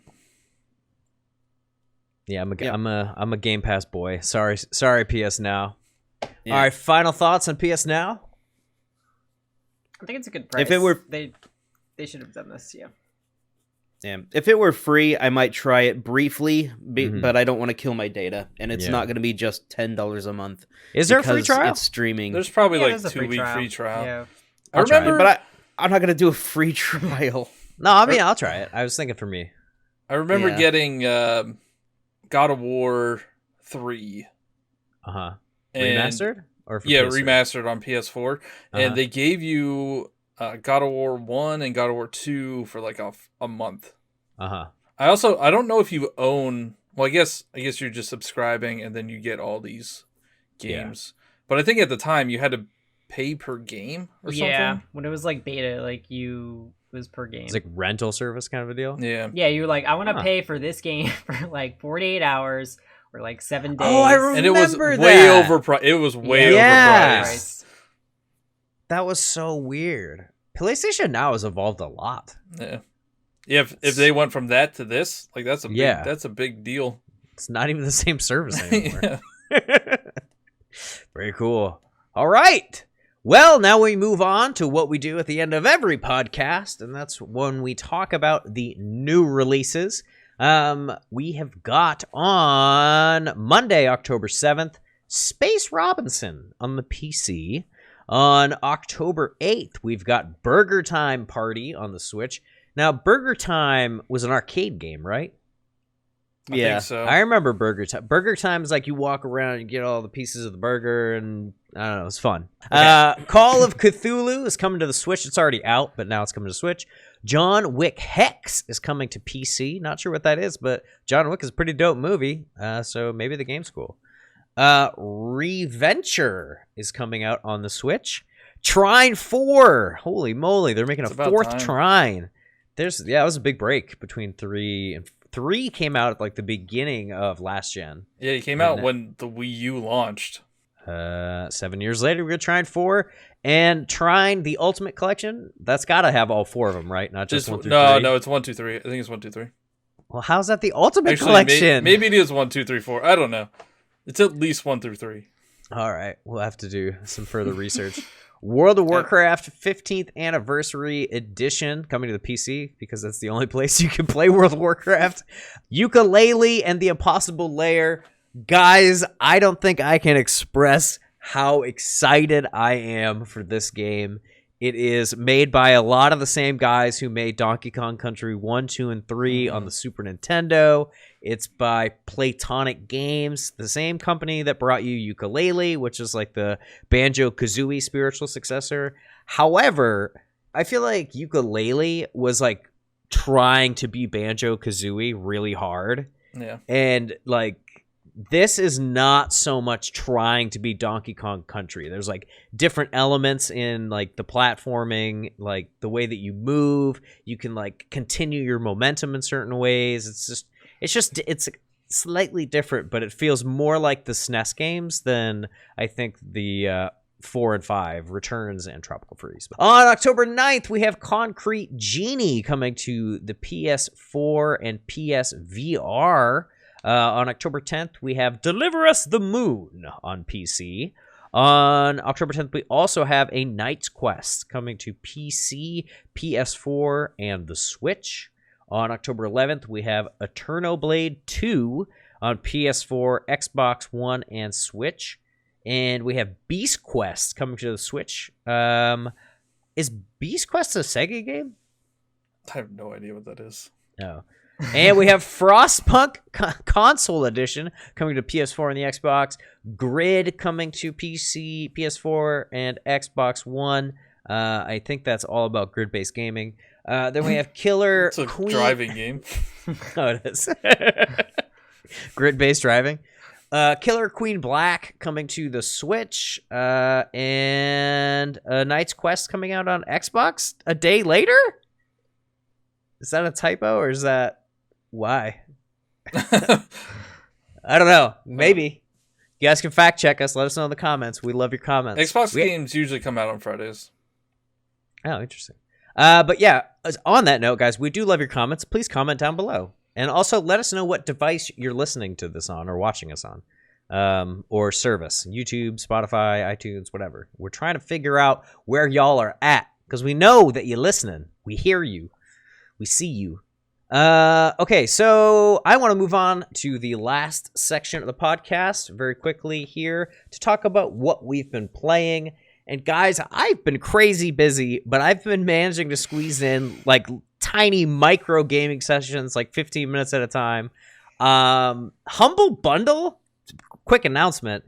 [SPEAKER 1] Yeah, I'm a Game Pass boy. Sorry, PS Now.
[SPEAKER 4] Yeah.
[SPEAKER 1] All right, final thoughts on PS Now.
[SPEAKER 2] I think it's a good price.
[SPEAKER 4] If it were,
[SPEAKER 2] they should have done this. Yeah.
[SPEAKER 4] Yeah. If it were free, I might try it briefly, but I don't want to kill my data, and it's not going to be just $10 a month.
[SPEAKER 1] Is there a free trial?
[SPEAKER 4] It's streaming.
[SPEAKER 3] There's probably like
[SPEAKER 2] there's a
[SPEAKER 3] 2-week free trial.
[SPEAKER 2] Yeah.
[SPEAKER 3] I remember,
[SPEAKER 4] but I'm not going to do a free trial.
[SPEAKER 1] No, I mean I'll try it. I was thinking for me.
[SPEAKER 3] I remember getting God of War 3.
[SPEAKER 1] Remastered or for PS3?
[SPEAKER 3] Remastered on PS4, and they gave you God of War 1 and God of War 2 for like a month. I don't know if you own. Well, I guess you're just subscribing and then you get all these games. But I think at the time you had to pay per game or something.
[SPEAKER 2] Yeah, when it was like beta, it was per game.
[SPEAKER 1] It's like rental service kind of a deal.
[SPEAKER 3] Yeah.
[SPEAKER 2] Yeah, you were like, I want to pay for this game for like 48 hours or like 7 days.
[SPEAKER 1] Oh, I remember
[SPEAKER 3] and it was
[SPEAKER 1] that.
[SPEAKER 3] way overpriced. It was way overpriced.
[SPEAKER 1] That was so weird. PlayStation Now has evolved a lot.
[SPEAKER 3] Yeah. If they went from that to this, like that's a big deal.
[SPEAKER 1] It's not even the same service anymore. Very cool. All right. Well, now we move on to what we do at the end of every podcast, and that's when we talk about the new releases. We have got on Monday, October 7th, Space Robinson on the PC. On October 8th, we've got Burger Time Party on the Switch. Now, Burger Time was an arcade game, right?
[SPEAKER 3] I think so.
[SPEAKER 1] I remember Burger Time. Burger Time is like you walk around and get all the pieces of the burger, and I don't know, it's fun. Okay. Call of Cthulhu is coming to the Switch. It's already out, but now it's coming to Switch. John Wick Hex is coming to PC. Not sure what that is, but John Wick is a pretty dope movie, so maybe the game's cool. Reventure is coming out on the Switch. Trine 4. Holy moly, they're making a fourth Trine. It was a big break between 3 and 3 came out at like the beginning of last gen.
[SPEAKER 3] Yeah, it came out when the Wii U launched.
[SPEAKER 1] 7 years later, we got Trine 4 and Trine the Ultimate Collection. That's got to have all 4 of them, right? Not just 1 through 3.
[SPEAKER 3] No, it's 1, 2, 3. I think it's 1, 2, 3.
[SPEAKER 1] Well, how's that the Ultimate Collection?
[SPEAKER 3] Maybe it is 1, 2, 3, 4. I don't know. It's at least 1 through 3.
[SPEAKER 1] All right, we'll have to do some further research. World of Warcraft 15th Anniversary Edition coming to the PC because that's the only place you can play World of Warcraft. Yooka-Laylee and the Impossible Lair. Guys, I don't think I can express how excited I am for this game. It is made by a lot of the same guys who made Donkey Kong Country 1, 2, and 3 on the Super Nintendo. It's by Platonic Games, the same company that brought you Yooka-Laylee, which is like the Banjo-Kazooie spiritual successor. However, I feel like Yooka-Laylee was like trying to be Banjo-Kazooie really hard.
[SPEAKER 3] Yeah.
[SPEAKER 1] And like this is not so much trying to be Donkey Kong Country. There's like different elements in like the platforming, like the way that you move. You can like continue your momentum in certain ways. It's slightly different, but it feels more like the SNES games than I think the 4 and 5, Returns and Tropical Freeze. On October 9th, we have Concrete Genie coming to the PS4 and PSVR. On October 10th, we have Deliver Us the Moon on PC. On October 10th, we also have A Knight's Quest coming to PC, PS4, and the Switch. On October 11th, we have Eterno Blade 2 on PS4, Xbox One, and Switch. And we have Beast Quest coming to the Switch. Is Beast Quest a Sega game?
[SPEAKER 3] I have no idea what that is.
[SPEAKER 1] No. And we have Frostpunk Console Edition coming to PS4 and the Xbox. Grid coming to PC, PS4, and Xbox One. I think that's all about grid-based gaming. Then we have Killer
[SPEAKER 3] It's a
[SPEAKER 1] Queen.
[SPEAKER 3] driving game.
[SPEAKER 1] Oh, it is. Grid-based driving. Killer Queen Black coming to the Switch. And Knight's Quest coming out on Xbox a day later? Is that a typo or is that... Why? I don't know. Maybe. You guys can fact check us. Let us know in the comments. We love your comments.
[SPEAKER 3] Xbox games usually come out on Fridays.
[SPEAKER 1] Oh, interesting. But yeah, on that note, guys, we do love your comments. Please comment down below. And also let us know what device you're listening to this on or watching us on. Or service. YouTube, Spotify, iTunes, whatever. We're trying to figure out where y'all are at. Because we know that you're listening. We hear you. We see you. Okay, so I want to move on to the last section of the podcast very quickly here to talk about what we've been playing. And guys, I've been crazy busy, but I've been managing to squeeze in like tiny micro gaming sessions, like 15 minutes at a time. Humble Bundle, quick announcement,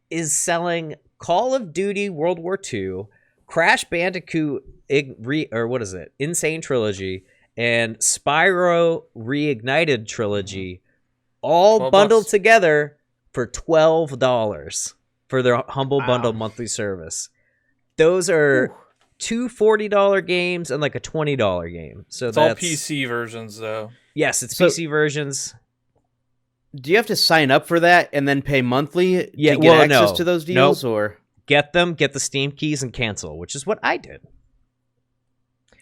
[SPEAKER 1] is selling Call of Duty World War II, Crash Bandicoot, Insane Trilogy, and Spyro Reignited Trilogy, all bundled together for $12 for their Humble Bundle monthly service. Those are two $40 games and like a $20 game. So
[SPEAKER 3] it's all PC versions, though.
[SPEAKER 1] Yes, it's PC versions.
[SPEAKER 4] Do you have to sign up for that and then pay monthly to get access to those deals? Or
[SPEAKER 1] get the Steam keys and cancel, which is what I did.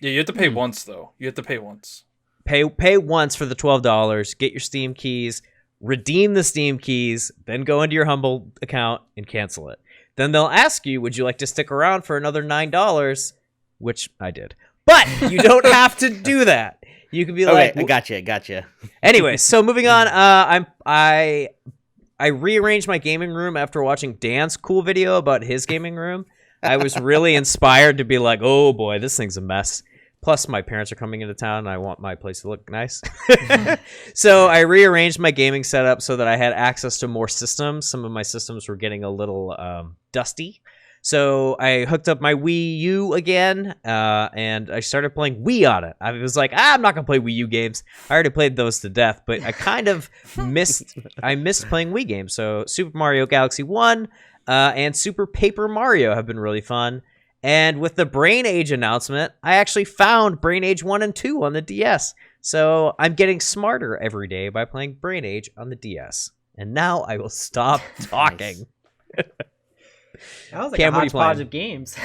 [SPEAKER 3] Yeah, you have to pay once, though. You have to pay once.
[SPEAKER 1] Pay once for the $12, get your Steam keys, redeem the Steam keys, then go into your Humble account and cancel it. Then they'll ask you, would you like to stick around for another $9? Which I did. But you don't have to do that. You can be like...
[SPEAKER 4] I gotcha.
[SPEAKER 1] Anyway, so moving on, I rearranged my gaming room after watching Dan's cool video about his gaming room. I was really inspired to be like, oh boy, this thing's a mess. Plus, my parents are coming into town, and I want my place to look nice. So I rearranged my gaming setup so that I had access to more systems. Some of my systems were getting a little dusty. So I hooked up my Wii U again, and I started playing Wii on it. I was like, I'm not going to play Wii U games. I already played those to death, but I kind of missed playing Wii games. So Super Mario Galaxy 1 and Super Paper Mario have been really fun. And with the Brain Age announcement, I actually found Brain Age 1 and 2 on the DS. So I'm getting smarter every day by playing Brain Age on the DS. And now I will stop talking.
[SPEAKER 2] That was like a hodgepodge of games.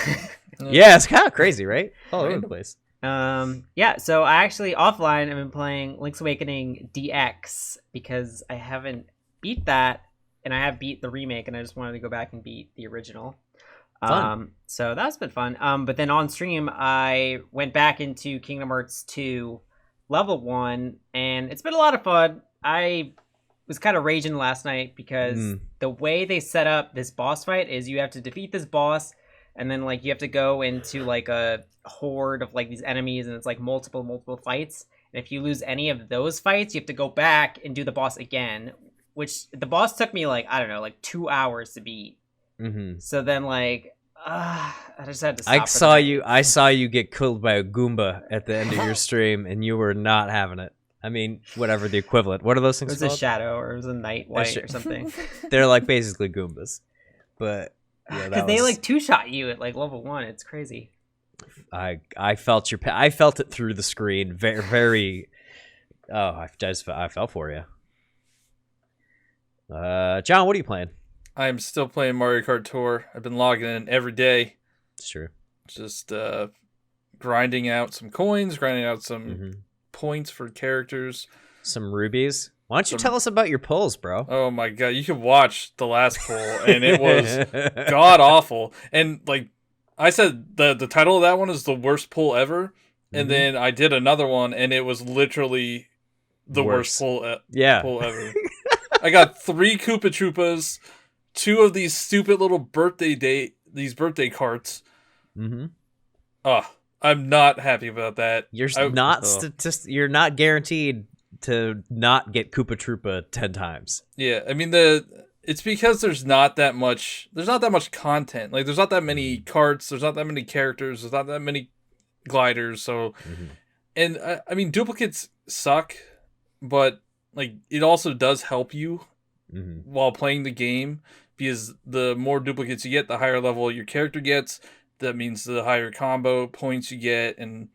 [SPEAKER 1] Yeah, it's kind of crazy, right? All over the place.
[SPEAKER 2] Yeah, so I actually offline have been playing Link's Awakening DX because I haven't beat that, and I have beat the remake, and I just wanted to go back and beat the original. So that's been fun. But then on stream, I went back into Kingdom Hearts 2 level 1, and it's been a lot of fun. I was kind of raging last night because the way they set up this boss fight is you have to defeat this boss, and then like you have to go into like a horde of like these enemies, and it's like multiple fights. And if you lose any of those fights, you have to go back and do the boss again, which the boss took me like, I don't know, like 2 hours to beat. So then like I just had to stop.
[SPEAKER 1] I saw you get killed by a Goomba at the end of your stream, and you were not having it. I mean, whatever the equivalent. What are those things called?
[SPEAKER 2] It was a shadow, or it was a night white or something.
[SPEAKER 1] They're like basically Goombas, but yeah,
[SPEAKER 2] because they like two-shot you at like level 1. It's crazy.
[SPEAKER 1] I felt it through the screen. Very, very. Oh, I fell for you. John, what are you playing?
[SPEAKER 3] I'm still playing Mario Kart Tour. I've been logging in every day.
[SPEAKER 1] It's true.
[SPEAKER 3] Just grinding out some coins, grinding out some points for characters.
[SPEAKER 1] Some rubies. Why don't you tell us about your pulls, bro?
[SPEAKER 3] Oh my god, you could watch the last pull, and it was god awful. And like I said, the title of that one is the worst pull ever. And then I did another one, and it was literally the worst pull ever. I got 3 Koopa Troopas, 2 of these stupid little birthday carts. I'm not happy about that.
[SPEAKER 1] You're you're not guaranteed to not get Koopa Troopa 10 times.
[SPEAKER 3] Yeah, I mean it's because there's not that much content. Like there's not that many carts, there's not that many characters, there's not that many gliders. So, and I mean duplicates suck, but like it also does help you while playing the game, because the more duplicates you get, the higher level your character gets. That means the higher combo points you get, and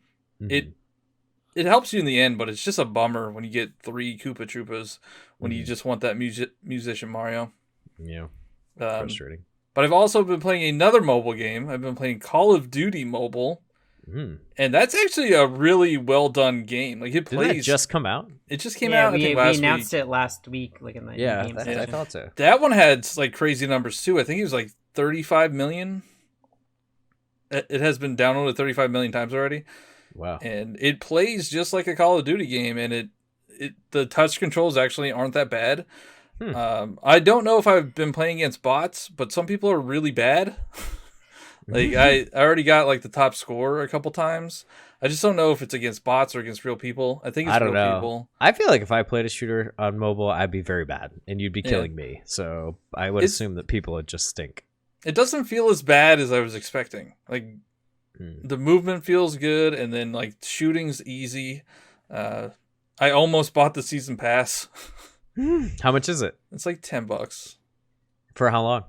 [SPEAKER 3] it helps you in the end, but it's just a bummer when you get 3 Koopa Troopas when you just want that musician Mario.
[SPEAKER 1] Yeah, frustrating.
[SPEAKER 3] But I've also been playing another mobile game. I've been playing Call of Duty Mobile. And that's actually a really well done game. Like
[SPEAKER 1] Didn't that just come out?
[SPEAKER 3] It just came out. I think last week.
[SPEAKER 2] We announced it last week, like in the game section.
[SPEAKER 1] I thought so.
[SPEAKER 3] That one had like crazy numbers too. I think it was like 35 million. It has been downloaded 35 million times already.
[SPEAKER 1] Wow!
[SPEAKER 3] And it plays just like a Call of Duty game, and the touch controls actually aren't that bad. I don't know if I've been playing against bots, but some people are really bad. Like I already got like the top score a couple times. I just don't know if it's against bots or against real people. I think it's real people.
[SPEAKER 1] I feel like if I played a shooter on mobile, I'd be very bad, and you'd be killing me. So I would assume that people would just stink.
[SPEAKER 3] It doesn't feel as bad as I was expecting. Like the movement feels good, and then like shooting's easy. I almost bought the season pass.
[SPEAKER 1] How much is it?
[SPEAKER 3] It's like $10.
[SPEAKER 1] For how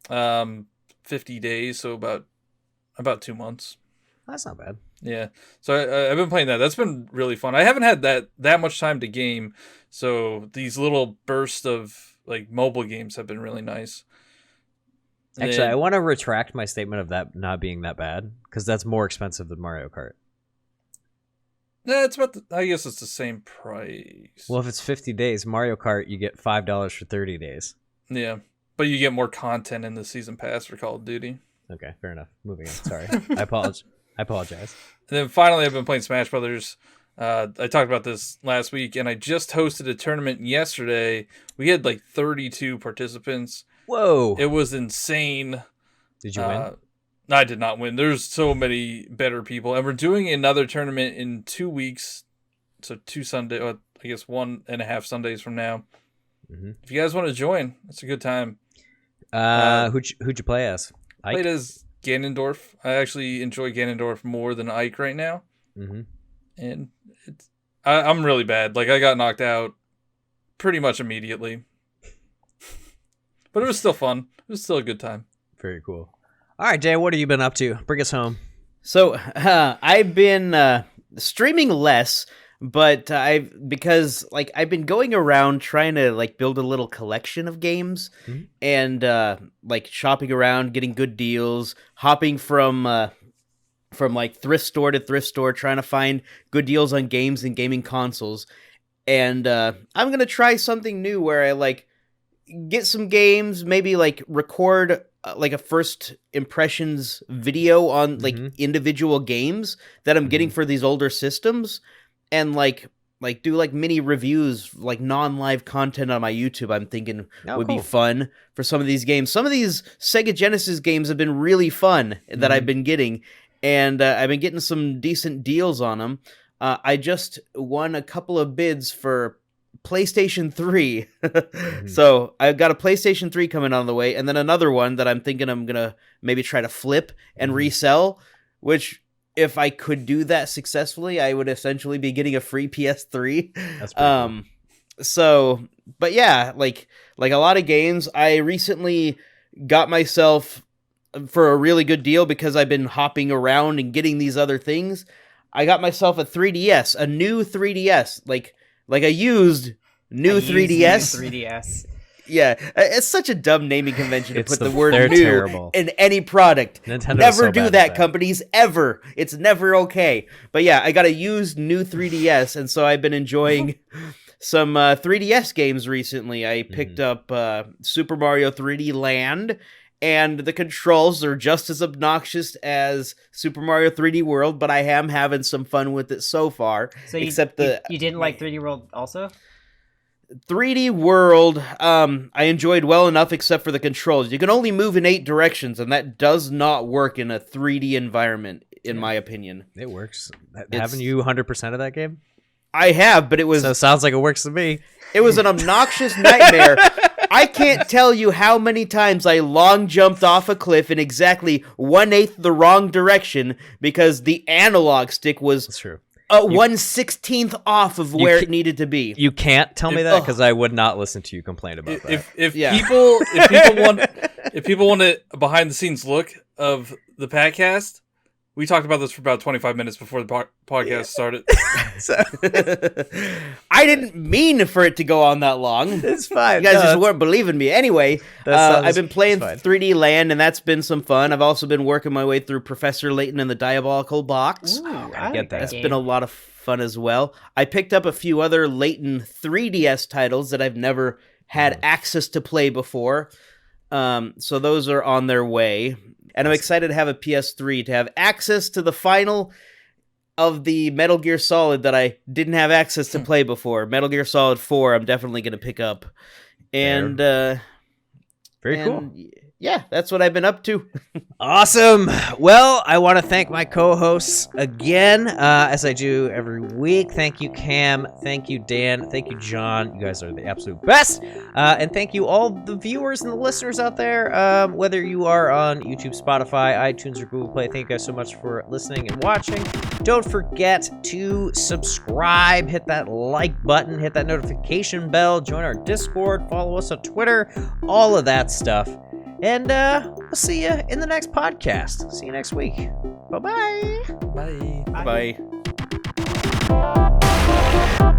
[SPEAKER 1] long?
[SPEAKER 3] 50 days, so about 2 months.
[SPEAKER 1] That's not bad.
[SPEAKER 3] Yeah, so I've been playing that. That's been really fun. I haven't had that much time to game, so these little bursts of like mobile games have been really nice.
[SPEAKER 1] Actually, I want to retract my statement of that not being that bad, because that's more expensive than Mario Kart.
[SPEAKER 3] Yeah, it's about. I guess it's the same price.
[SPEAKER 1] Well, if it's 50 days, Mario Kart, you get $5 for 30 days.
[SPEAKER 3] Yeah, but you get more content in the season pass for Call of Duty.
[SPEAKER 1] Okay, fair enough. Moving on. Sorry, I apologize.
[SPEAKER 3] And then finally, I've been playing Smash Brothers. I talked about this last week, and I just hosted a tournament yesterday. We had like 32 participants.
[SPEAKER 1] Whoa!
[SPEAKER 3] It was insane.
[SPEAKER 1] Did you win?
[SPEAKER 3] I did not win. There's so many better people, and we're doing another tournament in 2 weeks. So 2 Sunday, I guess 1.5 Sundays from now. Mm-hmm. If you guys want to join, it's a good time.
[SPEAKER 1] Who'd you play as?
[SPEAKER 3] I played as Ganondorf. I actually enjoy Ganondorf more than Ike right now. Mm-hmm. And I'm really bad. Like I got knocked out pretty much immediately. But it was still fun. It was still a good time.
[SPEAKER 1] Very cool. All right, Jay, what have you been up to? Bring us home.
[SPEAKER 4] So I've been streaming less, but I've been going around trying to like build a little collection of games, and like shopping around, getting good deals, hopping from like thrift store to thrift store, trying to find good deals on games and gaming consoles. And I'm gonna try something new where I like get some games, maybe like record like a first impressions video on like individual games that I'm getting for these older systems, and like do like mini reviews, like non-live content on my YouTube. I'm thinking would be fun for some of these games. Some of these Sega Genesis games have been really fun that I've been getting, and I've been getting some decent deals on them. I just won a couple of bids for PlayStation 3. So I've got a PlayStation 3 coming on the way, and then another one that I'm thinking I'm gonna maybe try to flip and resell, which if I could do that successfully, I would essentially be getting a free PS3.
[SPEAKER 1] That's pretty cool.
[SPEAKER 4] So but yeah, like a lot of games, I recently got myself for a really good deal because I've been hopping around and getting these other things. I got myself a 3DS, a new 3DS, like a used new 3DS. Yeah, it's such a dumb naming convention to put the word new terrible. In any product.
[SPEAKER 1] Nintendo's
[SPEAKER 4] never
[SPEAKER 1] so
[SPEAKER 4] do that, companies, ever. It's never okay. But yeah, I got a used new 3DS, and so I've been enjoying some 3DS games recently. I picked up Super Mario 3D Land, and the controls are just as obnoxious as Super Mario 3D World, but I am having some fun with it so far.
[SPEAKER 2] So you didn't like 3D World also?
[SPEAKER 4] 3D World, I enjoyed well enough except for the controls. You can only move in 8 directions, and that does not work in a 3D environment, in my opinion.
[SPEAKER 1] It works. Haven't you 100% of that game?
[SPEAKER 4] I have, but it was...
[SPEAKER 1] So it sounds like it works to me.
[SPEAKER 4] It was an obnoxious nightmare. I can't tell you how many times I long jumped off a cliff in exactly 1/8 the wrong direction because the analog stick was...
[SPEAKER 1] That's true.
[SPEAKER 4] 1/16 off of where it needed to be.
[SPEAKER 1] You can't tell me that because I would not listen to you complain about that.
[SPEAKER 3] If people want a behind the scenes look of the PackCast, We talked about this for about 25 minutes before the podcast started.
[SPEAKER 4] I didn't mean for it to go on that long.
[SPEAKER 1] It's fine.
[SPEAKER 4] You guys just weren't believing me. Anyway, I've been playing 3D Land, and that's been some fun. I've also been working my way through Professor Layton and the Diabolical Box.
[SPEAKER 2] Ooh, I get that.
[SPEAKER 4] That's been a lot of fun as well. I picked up a few other Layton 3DS titles that I've never had access to play before. So those are on their way. And I'm excited to have a PS3 to have access to the final of the Metal Gear Solid that I didn't have access to play before. Metal Gear Solid 4, I'm definitely going to pick up. And
[SPEAKER 1] very cool.
[SPEAKER 4] Yeah, that's what I've been up to.
[SPEAKER 1] Awesome. Well, I want to thank my co-hosts again, as I do every week. Thank you, Cam. Thank you, Dan. Thank you, John. You guys are the absolute best. And thank you, all the viewers and the listeners out there, whether you are on YouTube, Spotify, iTunes, or Google Play. Thank you guys so much for listening and watching. Don't forget to subscribe, hit that like button, hit that notification bell, join our Discord, follow us on Twitter, all of that stuff. And we'll see you in the next podcast. See you next week. Bye-bye.
[SPEAKER 3] Bye.
[SPEAKER 4] Bye.